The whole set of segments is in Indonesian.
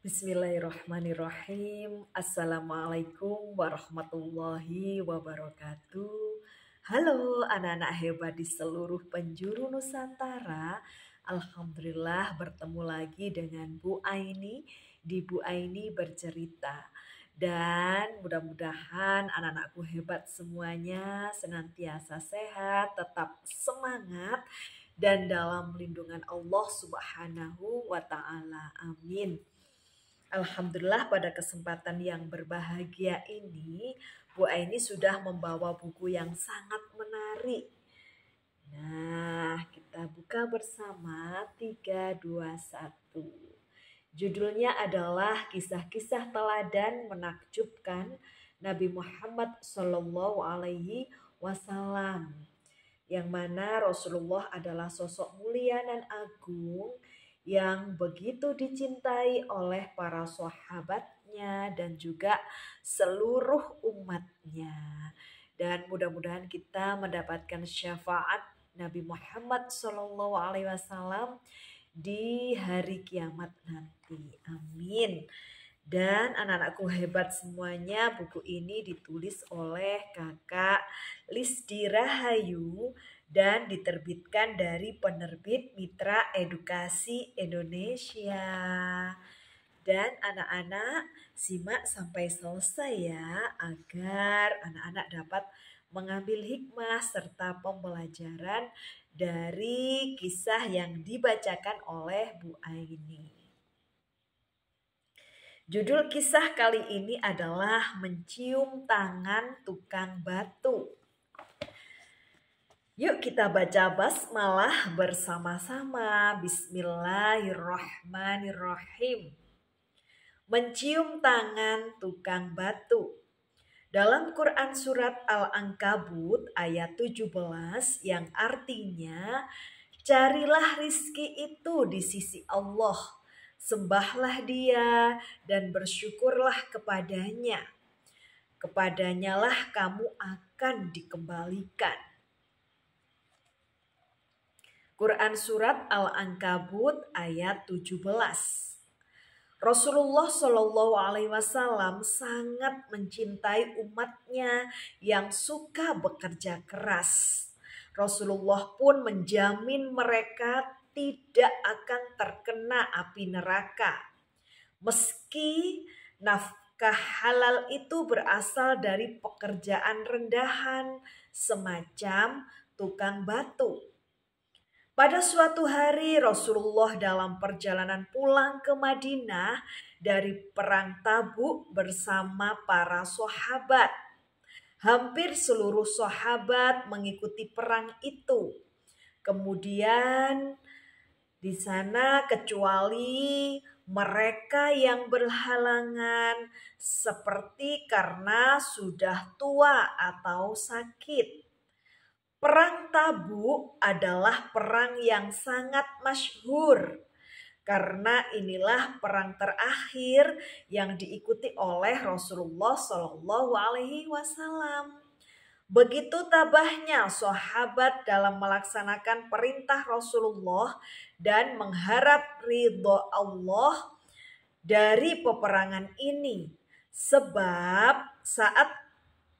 Bismillahirrahmanirrahim. Assalamualaikum warahmatullahi wabarakatuh. Halo anak-anak hebat di seluruh penjuru Nusantara. Alhamdulillah bertemu lagi dengan Bu Aini di Bu Aini Bercerita. Dan mudah-mudahan anak-anakku hebat semuanya senantiasa sehat, tetap semangat dan dalam lindungan Allah Subhanahu wa taala. Amin. Alhamdulillah pada kesempatan yang berbahagia ini Bu Aini sudah membawa buku yang sangat menarik. Nah, kita buka bersama 3, 2, 1. Judulnya adalah Kisah-kisah Teladan Menakjubkan Nabi Muhammad Shallallahu Alaihi Wasallam. Yang mana Rasulullah adalah sosok mulia dan agung yang begitu dicintai oleh para sahabatnya dan juga seluruh umatnya. Dan mudah-mudahan kita mendapatkan syafaat Nabi Muhammad SAW di hari kiamat nanti. Amin. Dan anak-anakku hebat semuanya, buku ini ditulis oleh Kakak Lisdi Rahayu dan diterbitkan dari penerbit Mitra Edukasi Indonesia. Dan anak-anak simak sampai selesai ya, agar anak-anak dapat mengambil hikmah serta pembelajaran dari kisah yang dibacakan oleh Bu Aini. Judul kisah kali ini adalah Mencium Tangan Tukang Batu. Yuk kita baca basmalah bersama-sama. Bismillahirrahmanirrahim. Mencium tangan tukang batu. Dalam Quran surat Al-Ankabut ayat 17 yang artinya, carilah rizki itu di sisi Allah. Sembahlah dia dan bersyukurlah kepadanya. Kepadanyalah kamu akan dikembalikan. Quran surat Al-Ankabut ayat 17. Rasulullah Shallallahu Alaihi Wasallam sangat mencintai umatnya yang suka bekerja keras. Rasulullah pun menjamin mereka tidak akan terkena api neraka. Meski nafkah halal itu berasal dari pekerjaan rendahan semacam tukang batu. Pada suatu hari Rasulullah dalam perjalanan pulang ke Madinah dari perang Tabuk bersama para sahabat. Hampir seluruh sahabat mengikuti perang itu. Kemudian di sana kecuali mereka yang berhalangan seperti karena sudah tua atau sakit. Perang Tabuk adalah perang yang sangat masyhur karena inilah perang terakhir yang diikuti oleh Rasulullah Shallallahu Alaihi Wasallam. Begitu tabahnya sahabat dalam melaksanakan perintah Rasulullah dan mengharap ridho Allah dari peperangan ini. Sebab saat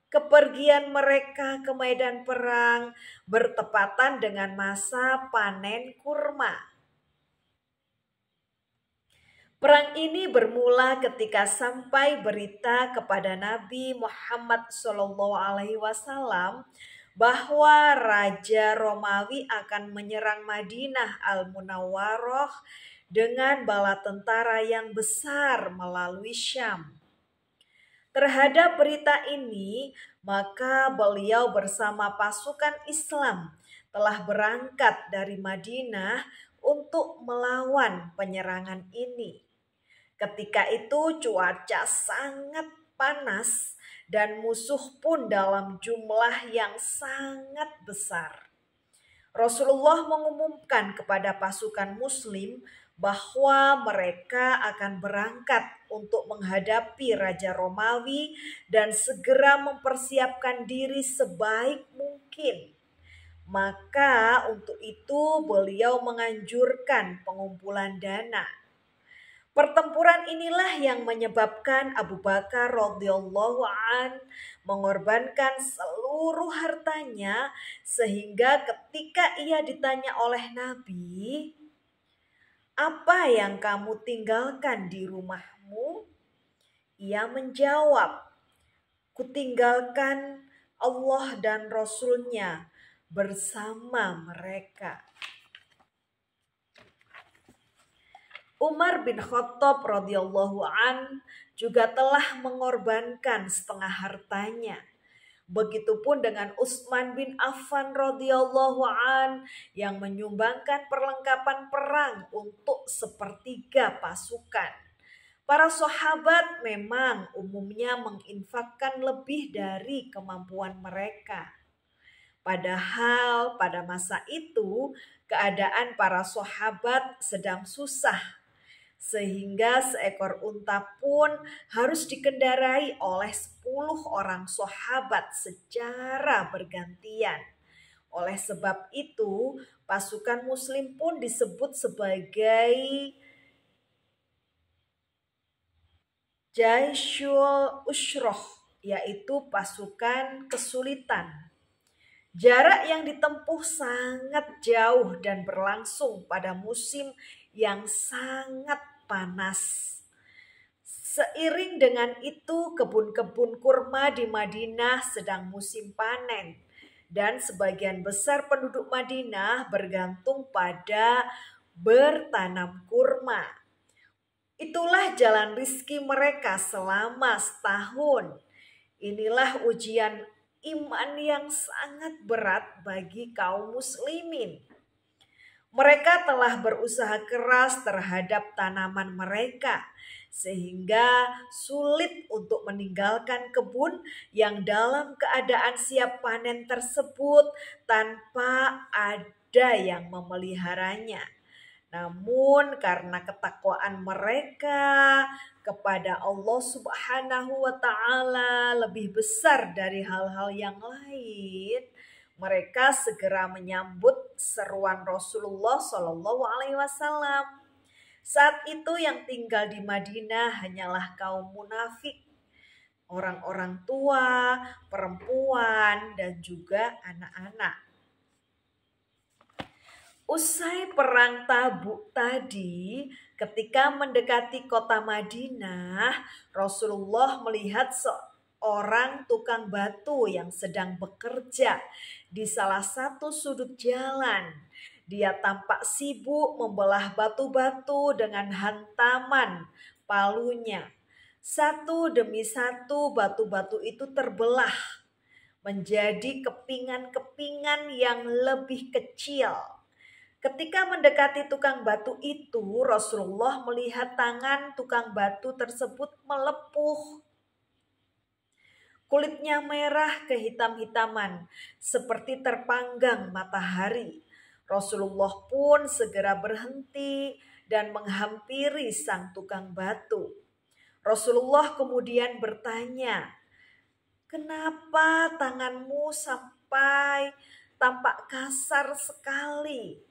kepergian mereka ke medan perang bertepatan dengan masa panen kurma. Perang ini bermula ketika sampai berita kepada Nabi Muhammad SAW bahwa Raja Romawi akan menyerang Madinah Al-Munawwarah dengan bala tentara yang besar melalui Syam. Terhadap berita ini, maka beliau bersama pasukan Islam telah berangkat dari Madinah untuk melawan penyerangan ini. Ketika itu cuaca sangat panas dan musuh pun dalam jumlah yang sangat besar. Rasulullah mengumumkan kepada pasukan muslim bahwa mereka akan berangkat untuk menghadapi Raja Romawi dan segera mempersiapkan diri sebaik mungkin. Maka untuk itu beliau menganjurkan pengumpulan dana. Pertempuran inilah yang menyebabkan Abu Bakar radhiyallahu an mengorbankan seluruh hartanya, sehingga ketika ia ditanya oleh Nabi, "Apa yang kamu tinggalkan di rumahmu?" Ia menjawab, "Kutinggalkan Allah dan Rasul-Nya bersama mereka." Umar bin Khattab radhiyallahu an juga telah mengorbankan setengah hartanya. Begitupun dengan Utsman bin Affan radhiyallahu an yang menyumbangkan perlengkapan perang untuk sepertiga pasukan. Para sahabat memang umumnya menginfakkan lebih dari kemampuan mereka. Padahal pada masa itu keadaan para sahabat sedang susah, sehingga seekor unta pun harus dikendarai oleh 10 orang sahabat secara bergantian. Oleh sebab itu, pasukan muslim pun disebut sebagai Jaisyul Ushroh, yaitu pasukan kesulitan. Jarak yang ditempuh sangat jauh dan berlangsung pada musim yang sangat panas. Seiring dengan itu, kebun-kebun kurma di Madinah sedang musim panen, dan sebagian besar penduduk Madinah bergantung pada bertanam kurma. Itulah jalan rizki mereka selama setahun. Inilah ujian iman yang sangat berat bagi kaum muslimin. Mereka telah berusaha keras terhadap tanaman mereka, sehingga sulit untuk meninggalkan kebun yang dalam keadaan siap panen tersebut tanpa ada yang memeliharanya. Namun karena ketakwaan mereka kepada Allah Subhanahu wa taala lebih besar dari hal-hal yang lain, mereka segera menyambut seruan Rasulullah Shallallahu alaihi wasallam. Saat itu yang tinggal di Madinah hanyalah kaum munafik, orang-orang tua, perempuan, dan juga anak-anak. Usai perang Tabuk tadi, ketika mendekati kota Madinah, Rasulullah melihat seorang tukang batu yang sedang bekerja di salah satu sudut jalan. Dia tampak sibuk membelah batu-batu dengan hantaman palunya. Satu demi satu batu-batu itu terbelah menjadi kepingan-kepingan yang lebih kecil. Ketika mendekati tukang batu itu, Rasulullah melihat tangan tukang batu tersebut melepuh. Kulitnya merah kehitam-hitaman, seperti terpanggang matahari. Rasulullah pun segera berhenti dan menghampiri sang tukang batu. Rasulullah kemudian bertanya, "Kenapa tanganmu sampai tampak kasar sekali?"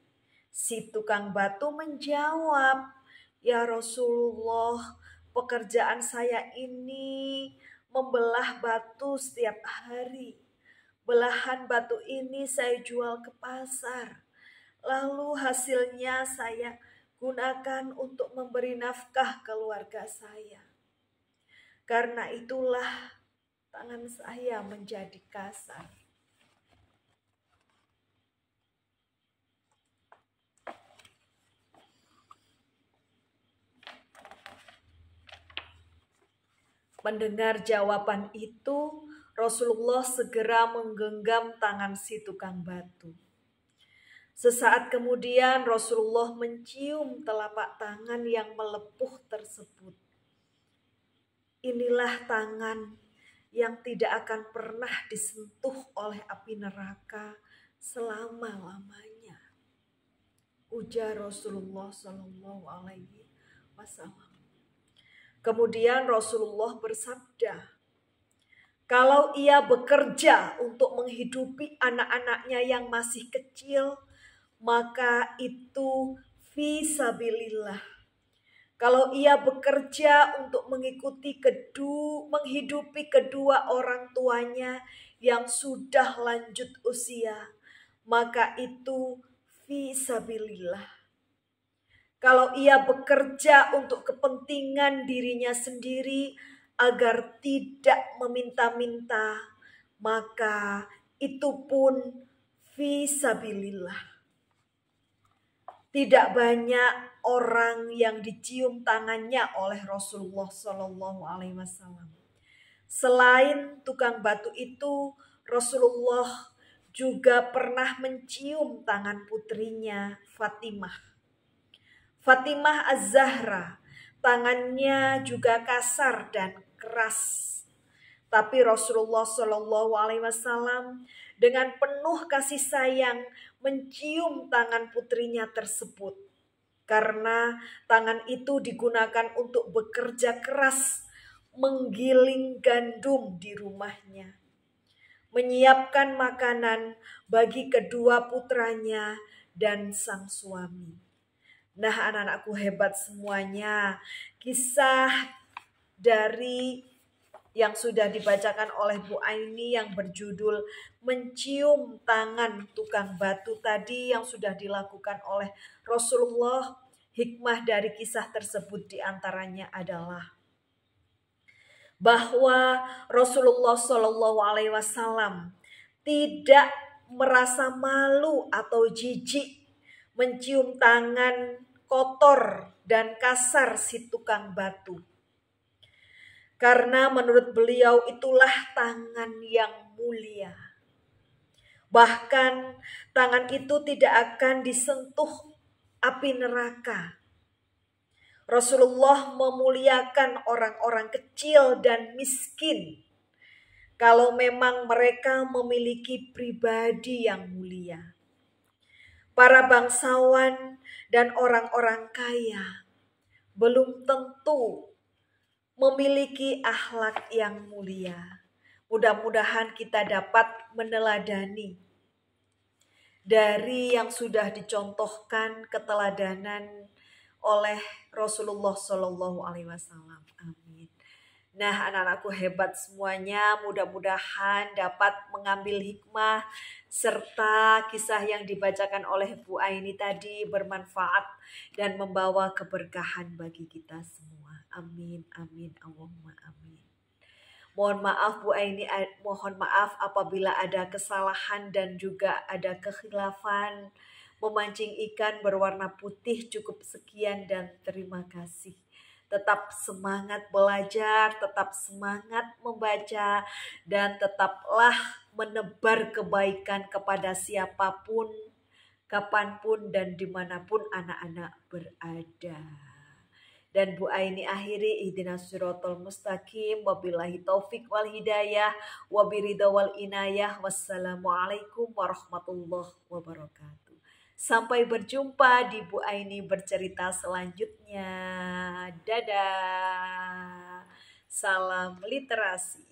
Si tukang batu menjawab, "Ya Rasulullah, pekerjaan saya ini membelah batu setiap hari. Belahan batu ini saya jual ke pasar. Lalu hasilnya saya gunakan untuk memberi nafkah keluarga saya. Karena itulah tangan saya menjadi kasar." Mendengar jawaban itu, Rasulullah segera menggenggam tangan si tukang batu. Sesaat kemudian Rasulullah mencium telapak tangan yang melepuh tersebut. Inilah tangan yang tidak akan pernah disentuh oleh api neraka selama-lamanya, ujar Rasulullah Shallallahu alaihi wasallam. Kemudian Rasulullah bersabda, "Kalau ia bekerja untuk menghidupi anak-anaknya yang masih kecil, maka itu fi sabilillah. Kalau ia bekerja untuk menghidupi kedua orang tuanya yang sudah lanjut usia, maka itu fisabilillah. Kalau ia bekerja untuk kepentingan dirinya sendiri agar tidak meminta-minta, maka itu pun fisabilillah. Tidak banyak orang yang dicium tangannya oleh Rasulullah Shallallahu Alaihi Wasallam. Selain tukang batu itu, Rasulullah juga pernah mencium tangan putrinya Fatimah. Fatimah Az-Zahra, tangannya juga kasar dan keras. Tapi Rasulullah Shallallahu Alaihi Wasallam dengan penuh kasih sayang mencium tangan putrinya tersebut, karena tangan itu digunakan untuk bekerja keras menggiling gandum di rumahnya, menyiapkan makanan bagi kedua putranya dan sang suami. Nah, anak-anakku hebat semuanya, kisah dari yang sudah dibacakan oleh Bu Aini yang berjudul mencium tangan tukang batu tadi yang sudah dilakukan oleh Rasulullah. Hikmah dari kisah tersebut diantaranya adalah bahwa Rasulullah Shallallahu Alaihi Wasallam tidak merasa malu atau jijik mencium tangan kotor dan kasar si tukang batu. Karena menurut beliau itulah tangan yang mulia. Bahkan tangan itu tidak akan disentuh api neraka. Rasulullah memuliakan orang-orang kecil dan miskin kalau memang mereka memiliki pribadi yang mulia. Para bangsawan dan orang-orang kaya belum tentu memiliki akhlak yang mulia. Mudah-mudahan kita dapat meneladani dari yang sudah dicontohkan keteladanan oleh Rasulullah Shallallahu Alaihi Wasallam. Amin. Nah, anak-anakku hebat semuanya, mudah-mudahan dapat mengambil hikmah serta kisah yang dibacakan oleh Bu Aini tadi bermanfaat dan membawa keberkahan bagi kita semua. Amin, amin, Allahumma amin. Mohon maaf Bu Aini, mohon maaf apabila ada kesalahan dan juga ada kekhilafan. Memancing ikan berwarna putih cukup sekian dan terima kasih. Tetap semangat belajar, tetap semangat membaca, dan tetaplah menebar kebaikan kepada siapapun, kapanpun, dan dimanapun anak-anak berada. Dan Bu Aini akhiri ihdinas siratal mustaqim, wabillahi taufik wal hidayah, wabiridha wal inayah, wassalamualaikum warahmatullahi wabarakatuh. Sampai berjumpa di Bu Aini bercerita selanjutnya. Dadah. Salam literasi.